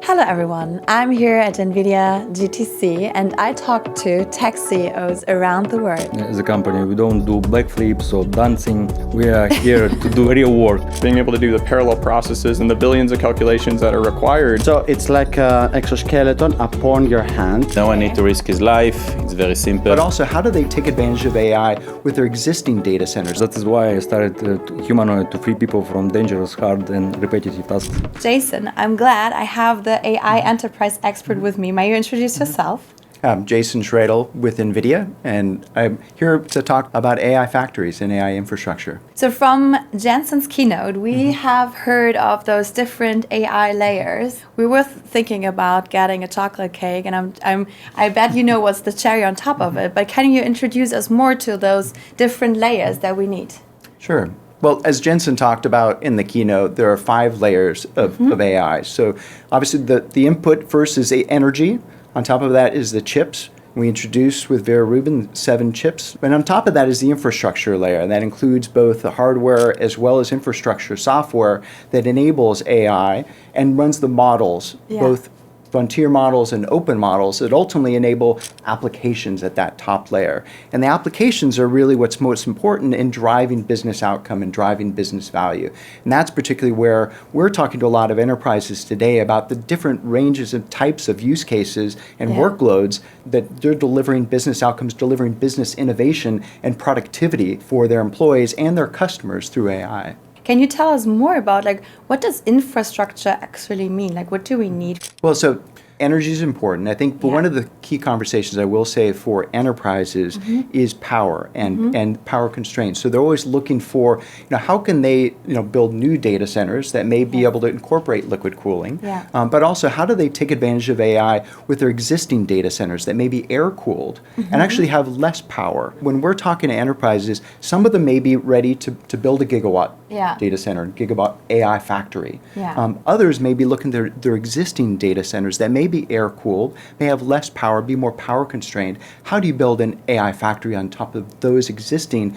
Hello everyone, I'm here at NVIDIA GTC and I talk to tech CEOs around the world. As a company, we don't do backflips or dancing. We are here to do real work. Being able to do the parallel processes and the billions of calculations that are required. So it's like an exoskeleton upon your hand. No one needs to risk his life. It's very simple. But also, how do they take advantage of AI with their existing data centers? That is why I started Humanoid to free people from dangerous, hard and repetitive tasks. Jason, I'm glad I have the AI enterprise expert with me. May you introduce yourself? I'm Jason Schroedl with NVIDIA, and I'm here to talk about AI factories and AI infrastructure. So from Jensen's keynote, we have heard of those different AI layers. We were thinking about getting a chocolate cake, and I bet you know what's the cherry on top of it, but can you introduce us more to those different layers that we need? Sure. Well, as Jensen talked about in the keynote, there are 5 layers of AI. So obviously the input first is energy. On top of that is the chips. We introduced with Vera Rubin 7 chips. And on top of that is the infrastructure layer. And that includes both the hardware as well as infrastructure software that enables AI and runs the models, both frontier models and open models that ultimately enable applications at that top layer. And the applications are really what's most important in driving business outcome and driving business value. And that's particularly where we're talking to a lot of enterprises today about the different ranges and types of use cases and workloads that they're delivering business outcomes, delivering business innovation and productivity for their employees and their customers through AI. Can you tell us more about what does infrastructure actually mean? What do we need? Well, so energy is important. I think one of the key conversations I will say for enterprises is power and power constraints. So they're always looking for, how can they, build new data centers that may be able to incorporate liquid cooling, but also how do they take advantage of AI with their existing data centers that may be air cooled and actually have less power. When we're talking to enterprises, some of them may be ready to build a gigawatt data center, gigawatt AI factory. Others may be looking at their existing data centers that may be air cooled, may have less power, be more power constrained. How do you build an AI factory on top of those existing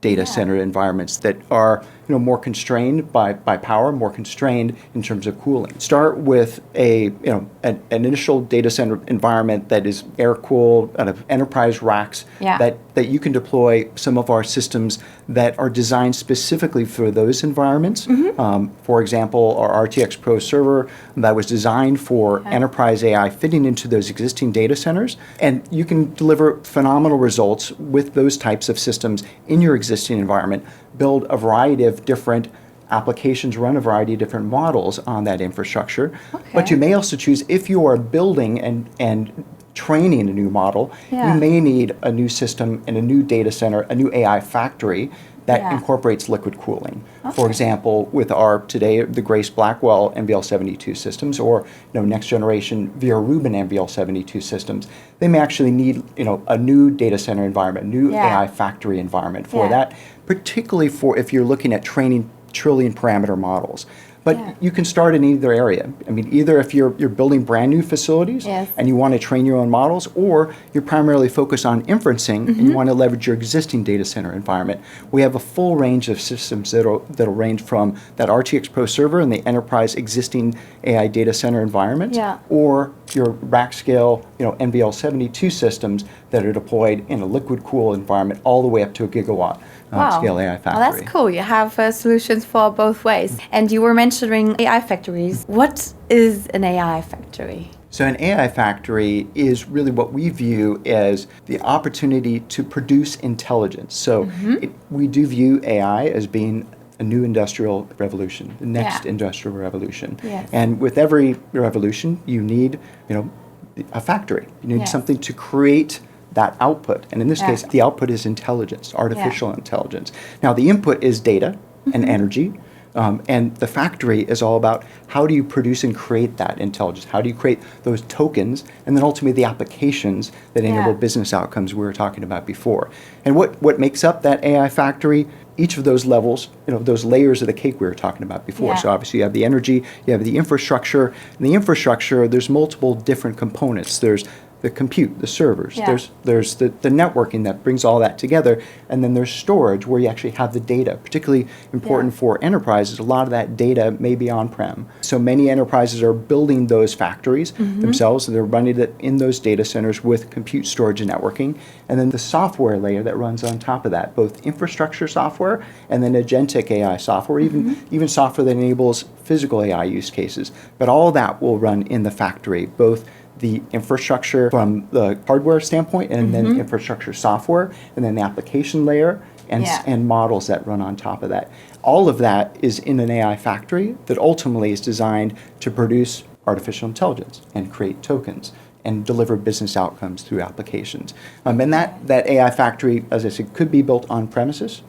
data center environments that are more constrained by power, more constrained in terms of cooling? Start with an initial data center environment that is air cooled out of enterprise racks that you can deploy some of our systems that are designed specifically for those environments. For example, our RTX Pro server that was designed for enterprise AI fitting into those existing data centers, and you can deliver phenomenal results with those types of systems in your existing environment. Build a variety of different applications, run a variety of different models on that infrastructure. But you may also choose, if you are building and training a new model, you may need a new system and a new data center, a new AI factory that incorporates liquid cooling. For example, with the Grace Blackwell NVL72 systems, or next generation Vera Rubin NVL72 systems, they may actually need a new data center environment, a new AI factory environment for that, particularly for if you're looking at training trillion parameter models. But you can start in either area. I mean, either if you're building brand new facilities and you want to train your own models, or you're primarily focused on inferencing and you want to leverage your existing data center environment. We have a full range of systems that'll range from that RTX Pro server and the enterprise existing AI data center environment, or your rack scale, NVL72 systems that are deployed in a liquid cool environment all the way up to a gigawatt scale AI factory. Well, that's cool. You have solutions for both ways. And you were mentioning AI factories. What is an AI factory? So an AI factory is really what we view as the opportunity to produce intelligence. So we do view AI as being a new industrial revolution, the next industrial revolution. And with every revolution, you need, a factory. You need something to create that output. And in this case, the output is intelligence, artificial intelligence. Now, the input is data and energy. And the factory is all about how do you produce and create that intelligence? How do you create those tokens? And then ultimately the applications that enable business outcomes we were talking about before. And what makes up that AI factory? Each of those levels, those layers of the cake we were talking about before. So obviously you have the energy, you have the infrastructure. In the infrastructure, there's multiple different components. There's the compute, the servers. Yeah. There's the networking that brings all that together, and then there's storage where you actually have the data. Particularly important for enterprises, a lot of that data may be on-prem. So many enterprises are building those factories themselves, and they're running it in those data centers with compute, storage, and networking. And then the software layer that runs on top of that, both infrastructure software and then agentic AI software, even software that enables physical AI use cases. But all that will run in the factory, both the infrastructure from the hardware standpoint and then infrastructure software and then the application layer and models that run on top of that. All of that is in an AI factory that ultimately is designed to produce artificial intelligence and create tokens and deliver business outcomes through applications. And that AI factory, as I said, could be built on premises,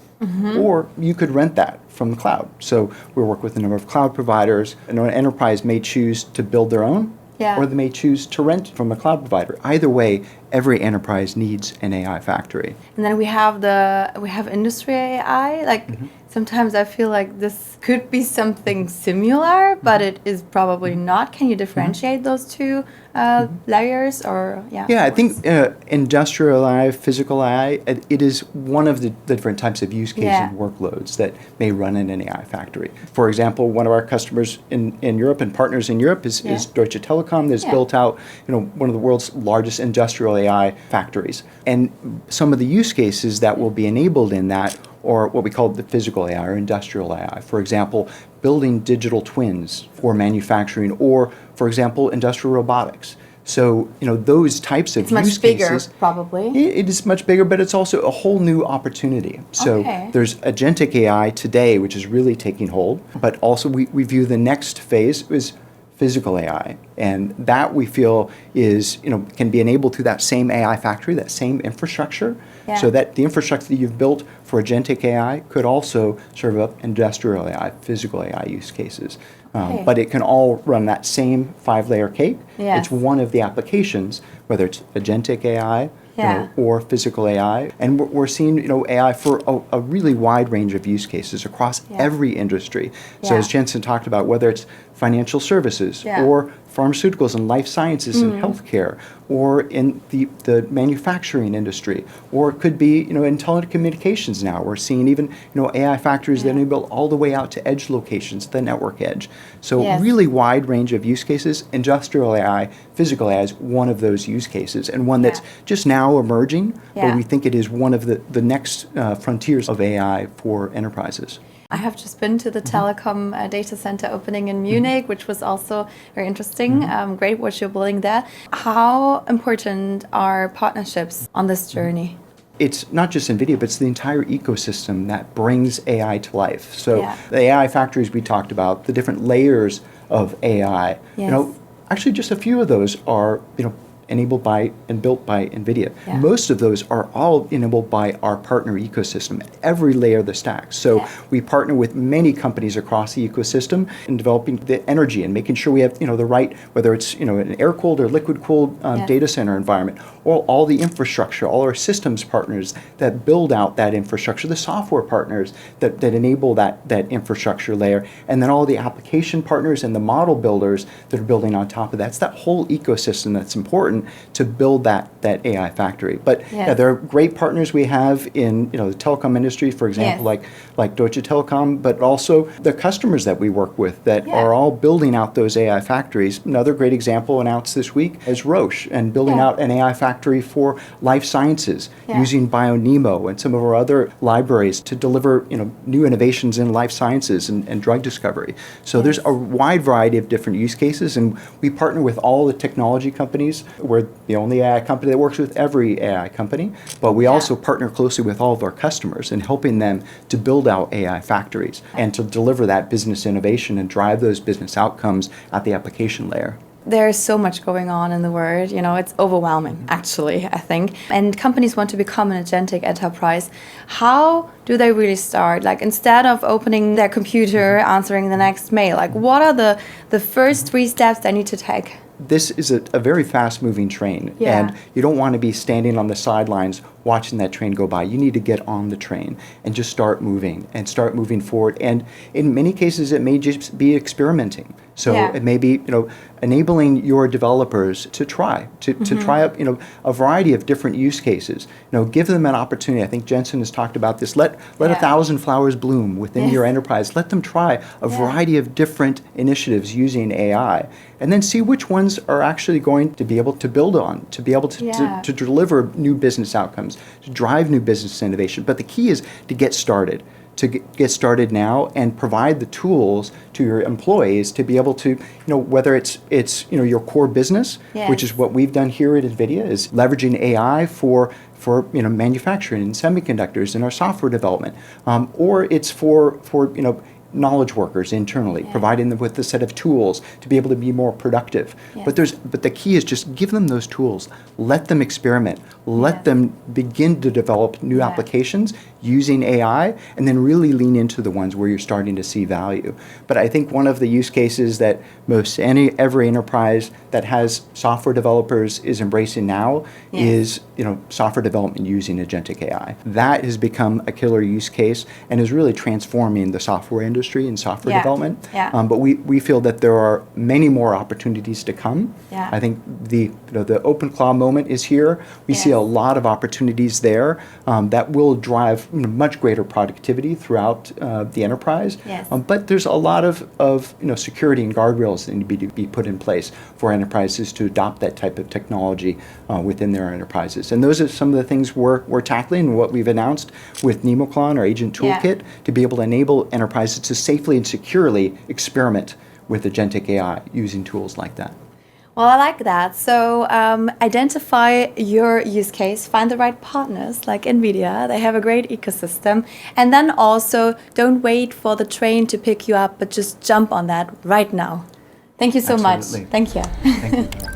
or you could rent that from the cloud. So we work with a number of cloud providers, and an enterprise may choose to build their own, or they may choose to rent from a cloud provider. Either way, every enterprise needs an AI factory. And then we have industry AI. Like sometimes I feel like this could be something similar, but it is probably not. Can you differentiate those two layers? Or I think industrial AI, physical AI, it is one of the different types of use case and workloads that may run in an AI factory. For example, one of our customers in Europe and partners in Europe is Deutsche Telekom. That's built out one of the world's largest industrial AI factories. And some of the use cases that will be enabled in that or what we call the physical AI or industrial AI. For example, building digital twins for manufacturing, or, for example, industrial robotics. So, those types of use cases. It's much bigger, probably. It is much bigger, but it's also a whole new opportunity. So there's agentic AI today, which is really taking hold, but also we view the next phase is physical AI. And that we feel is, can be enabled through that same AI factory, that same infrastructure, so that the infrastructure that you've built for agentic AI could also serve up industrial AI, physical AI use cases. But it can all run that same 5-layer cake. It's one of the applications, whether it's agentic AI, or physical AI. And we're seeing, AI for a really wide range of use cases across every industry. So as Jensen talked about, whether it's financial services or pharmaceuticals and life sciences and healthcare, or in the manufacturing industry, or it could be, in telecommunications now. We're seeing even, AI factories that enable all the way out to edge locations, the network edge. So really wide range of use cases. Industrial AI, physical AI is one of those use cases, and one that's just now emerging, but we think it is one of the next frontiers of AI for enterprises. I have just been to the Telecom data center opening in Munich, which was also very interesting. Great what you're building there. How important are partnerships on this journey? It's not just NVIDIA, but it's the entire ecosystem that brings AI to life. So the AI factories we talked about, the different layers of AI, actually just a few of those are, enabled by and built by NVIDIA. Most of those are all enabled by our partner ecosystem, every layer of the stack. So we partner with many companies across the ecosystem in developing the energy and making sure we have, the right, whether it's, an air-cooled or liquid-cooled data center environment, or all the infrastructure, all our systems partners that build out that infrastructure, the software partners that enable that infrastructure layer, and then all the application partners and the model builders that are building on top of that. It's that whole ecosystem that's important to build that AI factory. But there are great partners we have in the telecom industry, for example, like Deutsche Telekom, but also the customers that we work with that are all building out those AI factories. Another great example announced this week is Roche, and building out an AI factory for life sciences using BioNeMo and some of our other libraries to deliver new innovations in life sciences and drug discovery. So there's a wide variety of different use cases, and we partner with all the technology companies. We're the only AI company that works with every AI company, but we also partner closely with all of our customers in helping them to build out AI factories and to deliver that business innovation and drive those business outcomes at the application layer. There's so much going on in the world, it's overwhelming, actually, I think. And companies want to become an agentic enterprise. How do they really start? Like, instead of opening their computer, answering the next mail, like, what are the the first 3 steps they need to take? This is a very fast-moving train, Yeah. and you don't want to be standing on the sidelines watching that train go by. You need to get on the train and just start moving forward. And in many cases, it may just be experimenting. So Yeah. it may be, enabling your developers to try try out, a variety of different use cases. Give them an opportunity. I think Jensen has talked about this. Let Yeah. 1,000 flowers bloom within Yes. your enterprise. Let them try a variety of different initiatives using AI, and then see which ones are actually going to be able to build on, to be able to deliver new business outcomes, to drive new business innovation. But the key is to get started. To get started now and provide the tools to your employees to be able to, whether it's your core business, which is what we've done here at NVIDIA, is leveraging AI for manufacturing and semiconductors and our software development, or it's for knowledge workers internally, providing them with a set of tools to be able to be more productive. Yes. But the key is just give them those tools, let them experiment, let them begin to develop new applications using AI, and then really lean into the ones where you're starting to see value. But I think one of the use cases that every enterprise that has software developers is embracing now is software development using agentic AI. That has become a killer use case and is really transforming the software industry and software development. But we feel that there are many more opportunities to come. I think the OpenClaw moment is here. We see a lot of opportunities there that will drive much greater productivity throughout the enterprise. But there's a lot of security and guardrails that need to be put in place for enterprises to adopt that type of technology within their enterprises. And those are some of the things we're tackling and what we've announced with NemoClon, our agent toolkit, to be able to enable enterprises to safely and securely experiment with agentic AI using tools like that. Well, I like that. So identify your use case, find the right partners like NVIDIA. They have a great ecosystem. And then also don't wait for the train to pick you up, but just jump on that right now. Thank you so much. Absolutely. Thank you. Thank you.